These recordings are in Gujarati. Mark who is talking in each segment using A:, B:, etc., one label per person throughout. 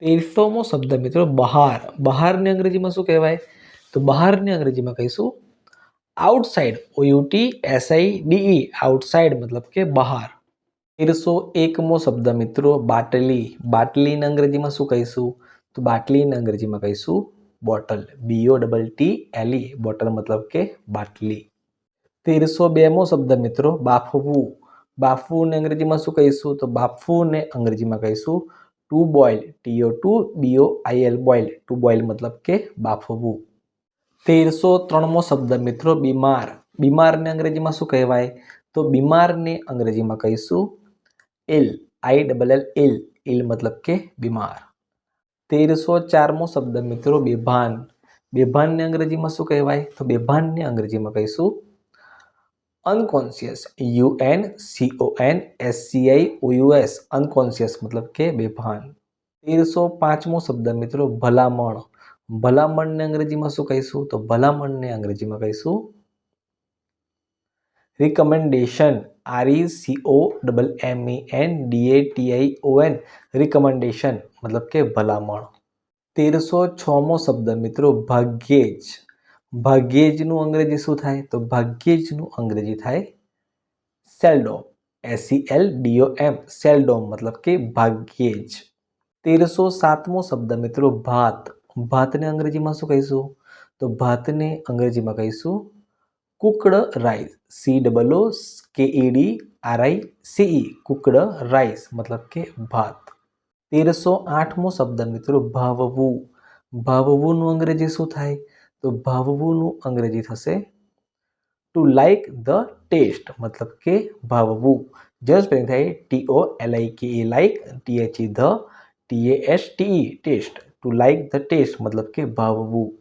A: 1300મો શબ્દ મિત્રો બહાર. બહારને અંગ્રેજીમાં શું કહેવાય? તો બહારને અંગ્રેજીમાં કહીશું આઉટસાઇડ. OUTSIDE આઉટસાઇડ મતલબ કે બહાર. 1301મો શબ્દ મિત્રો બાટલી. બાટલીને અંગ્રેજીમાં શું કહીશું? તો બાટલીને અંગ્રેજીમાં કહીશું બોટલ. BOTTLE બોટલ મતલબ કે બાટલી. 1302મો શબ્દ મિત્રો બાફવું. બાફવુંને અંગ્રેજીમાં શું કહીશું? તો બાફવુંને અંગ્રેજીમાં કહીશું to boil. TO2BOIL boil. To boil મતલબ કે બાફવું. 1303મો શબ્દ મિત્રો બીમાર. બીમારને અંગ્રેજીમાં શું કહેવાય? તો બીમારને અંગ્રેજીમાં કહીશું ઇલ. ILL ઇલ મતલબ કે બીમાર. 1304મો શબ્દ મિત્રો બેભાન. બેભાનને અંગ્રેજીમાં શું કહેવાય? તો બેભાનને અંગ્રેજીમાં કહીશું અનકોન્શિયસ. UNCONSCIOUS અનકોન્શિયસ મતલબ કે બેભાન. 1305મો શબ્દ મિત્રો ભલામણ. ભલામણને અંગ્રેજીમાં શું કહીશું? તો ભલામણને અંગ્રેજીમાં કહીશું રિકમેન્ડેશન. RECOMMENDATION રિકમેન્ડેશન મતલબ કે ભલામણ. 1306મો શબ્દ મિત્રો ભાગ્યેજ. ભાગ્યેજનું અંગ્રેજી શું થાય? તો ભાગ્યેજનું અંગ્રેજી થાય સેલ્ડોમ. SELDOM સેલ્ડોમ મતલબ કે ભાગ્યેજ. 1307મો શબ્દ મિત્રો ભાત. ભાતને અંગ્રેજીમાં શું કહીશું? તો ભાતને અંગ્રેજીમાં કહીશું cooked rice. COOKEDRICE cooked rice મતલબ કે ભાત. 1308મો શબ્દ મિત્રો ભાવવું. ભાવવુંનું અંગ્રેજી શું થાય? તો ભાવવુંનું અંગ્રેજી થશે ટુ લાઇક ધ ટેસ્ટ મતલબ કે ભાવવું. જેનું સ્પેલિંગ થાય TOLIKE like, THE the, TASTE taste. To like the taste મતલબ કે ભાવવું.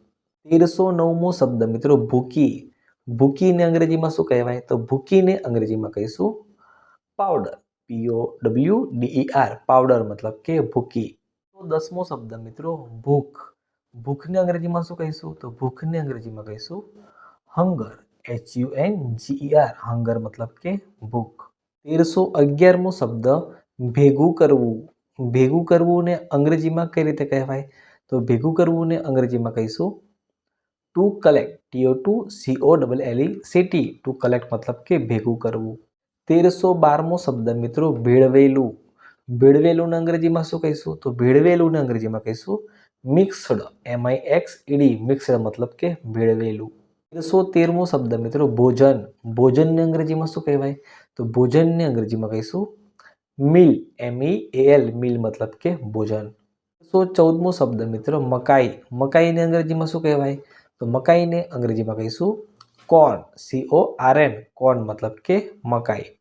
A: 1309મો શબ્દ મિત્રો ભૂકી. ભૂકીને અંગ્રેજીમાં શું કહેવાય? તો ભૂકીને અંગ્રેજીમાં કહીશું પાવડર. POWDER પાવડર મતલબ કે ભૂકી. 10મો શબ્દ મિત્રો ભૂખ. ભૂખને અંગ્રેજીમાં શું કહીશું? તો ભૂખને અંગ્રેજીમાં કહીશું હંગર. HUNGER હંગર મતલબ કે ભૂખ. 1311મો શબ્દ ભેગું કરવું. ભેગું કરવુંને અંગ્રેજીમાં કઈ રીતે કહેવાય? તો ભેગું કરવુંને અંગ્રેજીમાં કહીશું two collect. TO2COLLECT two collect મતલબ કે ભેગું કરવું. 1312મો શબ્દ મિત્રો ભેળવેલું. ભેળવેલુંને અંગ્રેજીમાં શું કહીશું? તો ભેળવેલુંને અંગ્રેજીમાં કહીશું મિક્સડ. MIXED મિક્સડ મતલબ કે ભેળવેલું. 1313મો શબ્દ મિત્રો ભોજન. ભોજનને અંગ્રેજીમાં શું કહેવાય? તો ભોજનને અંગ્રેજીમાં કહીશું મીલ. MEAL મીલ મતલબ કે ભોજન. 1314મો શબ્દ મિત્રો મકાઈ. મકાઈને અંગ્રેજીમાં શું કહેવાય? તો મકાઈને અંગ્રેજીમાં કહીશું કોર્ન. CORN કોર્ન મતલબ કે મકાઈ.